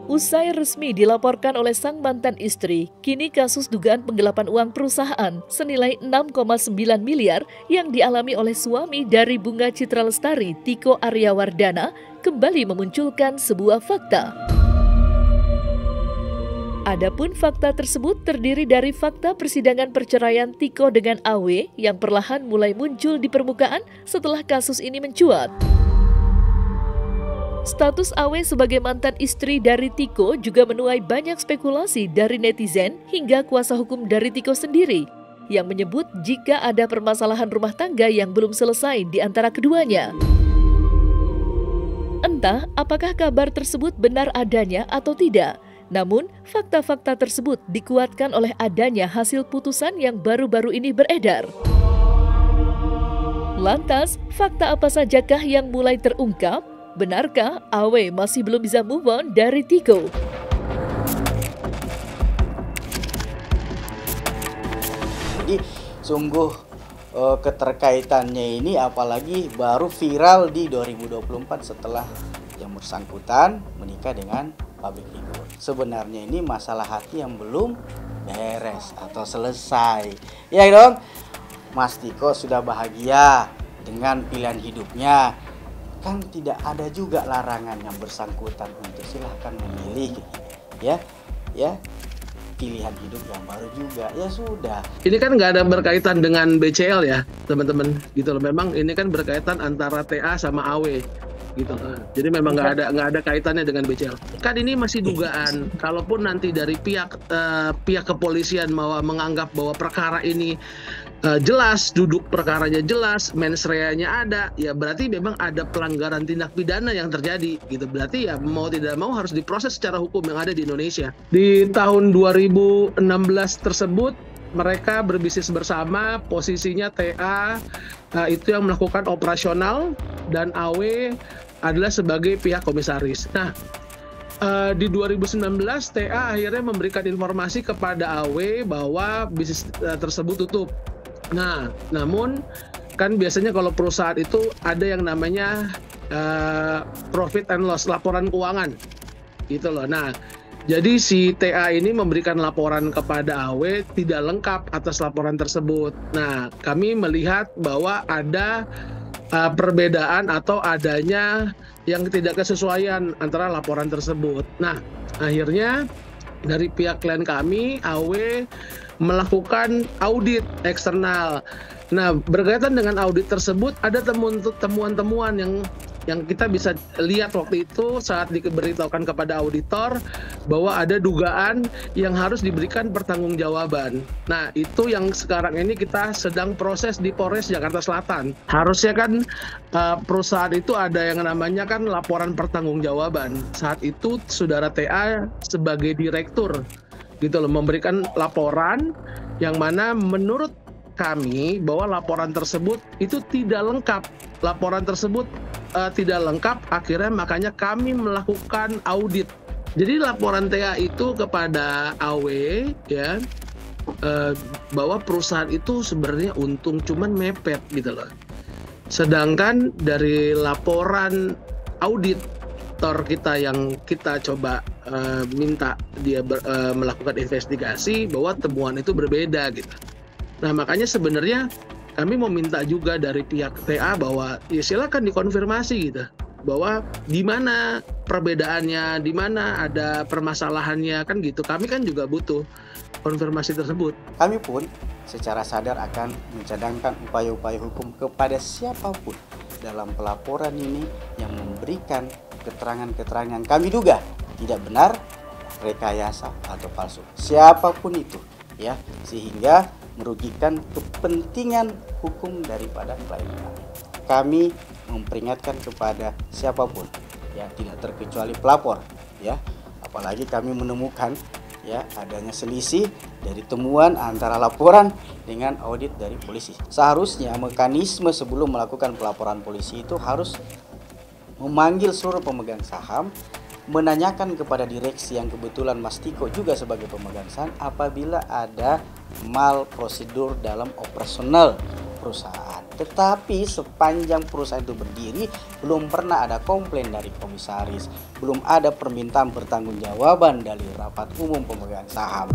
Usai resmi dilaporkan oleh sang mantan istri, kini kasus dugaan penggelapan uang perusahaan senilai 6,9 miliar yang dialami oleh suami dari Bunga Citra Lestari, Tiko Aryawardana, kembali memunculkan sebuah fakta. Adapun fakta tersebut terdiri dari fakta persidangan perceraian Tiko dengan AW yang perlahan mulai muncul di permukaan setelah kasus ini mencuat. Status AW sebagai mantan istri dari Tiko juga menuai banyak spekulasi dari netizen hingga kuasa hukum dari Tiko sendiri yang menyebut jika ada permasalahan rumah tangga yang belum selesai di antara keduanya. Entah apakah kabar tersebut benar adanya atau tidak, namun fakta-fakta tersebut dikuatkan oleh adanya hasil putusan yang baru-baru ini beredar. Lantas, fakta apa sajakah yang mulai terungkap? Benarkah AW masih belum bisa move on dari Tiko? Jadi sungguh keterkaitannya ini apalagi baru viral di 2024 setelah yang bersangkutan menikah dengan public figure. Sebenarnya ini masalah hati yang belum beres atau selesai. Ya dong, Mas Tiko sudah bahagia dengan pilihan hidupnya. Kan tidak ada juga larangan yang bersangkutan untuk silahkan memilih ya pilihan hidup yang baru juga, ya sudah. Ini kan nggak ada berkaitan dengan BCL ya teman-teman gitu loh. Memang ini kan berkaitan antara TA sama AW gitu. Jadi memang nggak ada kaitannya dengan BCL. Kan ini masih dugaan. Kalaupun nanti dari pihak kepolisian menganggap bahwa perkara ini jelas, duduk perkaranya jelas, mens reanya ada, ya berarti memang ada pelanggaran tindak pidana yang terjadi gitu. Berarti ya mau tidak mau harus diproses secara hukum yang ada di Indonesia. Di tahun 2016 tersebut mereka berbisnis bersama, posisinya TA itu yang melakukan operasional dan AW adalah sebagai pihak komisaris. Nah, di 2019 TA akhirnya memberikan informasi kepada AW bahwa bisnis tersebut tutup. Nah, namun kan biasanya kalau perusahaan itu ada yang namanya profit and loss, laporan keuangan gitu loh. Nah, jadi si TA ini memberikan laporan kepada AW tidak lengkap atas laporan tersebut. Nah, kami melihat bahwa ada perbedaan atau adanya yang tidak kesesuaian antara laporan tersebut. Nah, akhirnya dari pihak klien kami, AW melakukan audit eksternal. Nah, berkaitan dengan audit tersebut ada temuan-temuan yang kita bisa lihat waktu itu saat diberitahukan kepada auditor bahwa ada dugaan yang harus diberikan pertanggungjawaban. Nah, itu yang sekarang ini kita sedang proses di Polres Jakarta Selatan. Harusnya kan perusahaan itu ada yang namanya kan laporan pertanggungjawaban. Saat itu saudara TA sebagai direktur gitu loh memberikan laporan yang mana menurut kami bahwa laporan tersebut itu tidak lengkap. Laporan tersebut tidak lengkap, akhirnya makanya kami melakukan audit. Jadi laporan TA itu kepada AW ya bahwa perusahaan itu sebenarnya untung cuman mepet gitu loh. Sedangkan dari laporan auditor kita yang kita coba minta dia melakukan investigasi bahwa temuan itu berbeda gitu. Nah, makanya sebenarnya kami mau minta juga dari pihak TA bahwa ya silakan dikonfirmasi gitu. Bahwa di mana perbedaannya, di mana ada permasalahannya kan gitu. Kami kan juga butuh konfirmasi tersebut. Kami pun secara sadar akan mencadangkan upaya-upaya hukum kepada siapapun dalam pelaporan ini yang memberikan keterangan-keterangan kami duga tidak benar, rekayasa atau palsu. Siapapun itu ya, sehingga merugikan kepentingan hukum daripada klien kami. Kami memperingatkan kepada siapapun ya, tidak terkecuali pelapor ya, apalagi kami menemukan ya adanya selisih dari temuan antara laporan dengan audit dari polisi. Seharusnya mekanisme sebelum melakukan pelaporan polisi itu harus memanggil seluruh pemegang saham, menanyakan kepada direksi yang kebetulan Mas Tiko juga sebagai pemegang saham apabila ada mal prosedur dalam operasional perusahaan. Tetapi sepanjang perusahaan itu berdiri, belum pernah ada komplain dari komisaris, belum ada permintaan pertanggungjawaban dari rapat umum pemegang saham.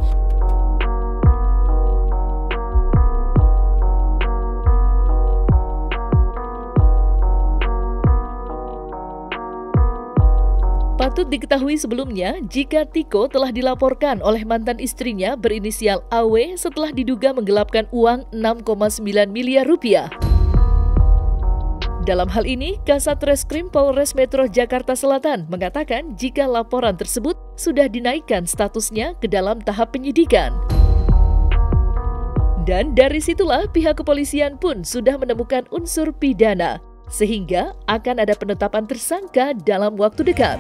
Patut diketahui sebelumnya, jika Tiko telah dilaporkan oleh mantan istrinya berinisial AW setelah diduga menggelapkan uang 6,9 miliar rupiah. Dalam hal ini, Kasat Reskrim Polres Metro Jakarta Selatan mengatakan jika laporan tersebut sudah dinaikkan statusnya ke dalam tahap penyidikan. Dan dari situlah pihak kepolisian pun sudah menemukan unsur pidana, sehingga akan ada penetapan tersangka dalam waktu dekat.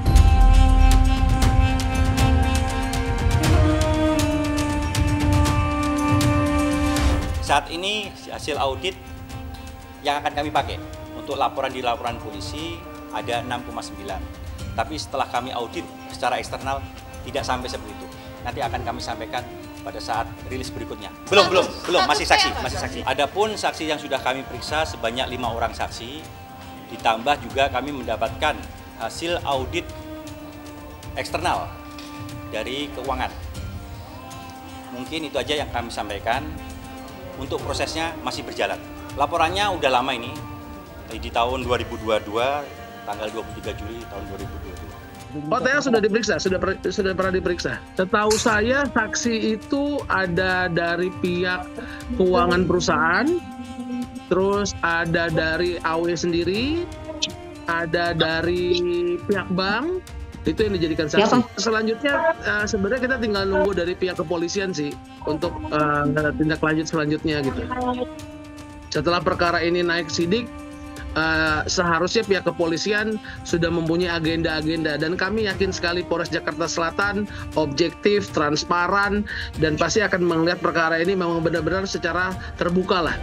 Saat ini hasil audit yang akan kami pakai untuk laporan di laporan polisi ada 6,9. Tapi setelah kami audit secara eksternal tidak sampai seperti itu. Nanti akan kami sampaikan pada saat rilis berikutnya. Belum, masih saksi. Adapun saksi yang sudah kami periksa sebanyak 5 orang saksi, ditambah juga kami mendapatkan hasil audit eksternal dari keuangan. Mungkin itu aja yang kami sampaikan. Untuk prosesnya masih berjalan. Laporannya udah lama ini, di tahun 2022, tanggal 23 Juli tahun 2022. Oh, TA sudah diperiksa, sudah pernah diperiksa. Setahu saya saksi itu ada dari pihak keuangan perusahaan, terus ada dari AW sendiri, ada dari pihak bank. Itu yang dijadikan saksi. Selanjutnya sebenarnya kita tinggal nunggu dari pihak kepolisian sih untuk tindak lanjut selanjutnya gitu. Setelah perkara ini naik sidik, seharusnya pihak kepolisian sudah mempunyai agenda-agenda, dan kami yakin sekali Polres Jakarta Selatan objektif, transparan, dan pasti akan melihat perkara ini memang benar-benar secara terbuka lah.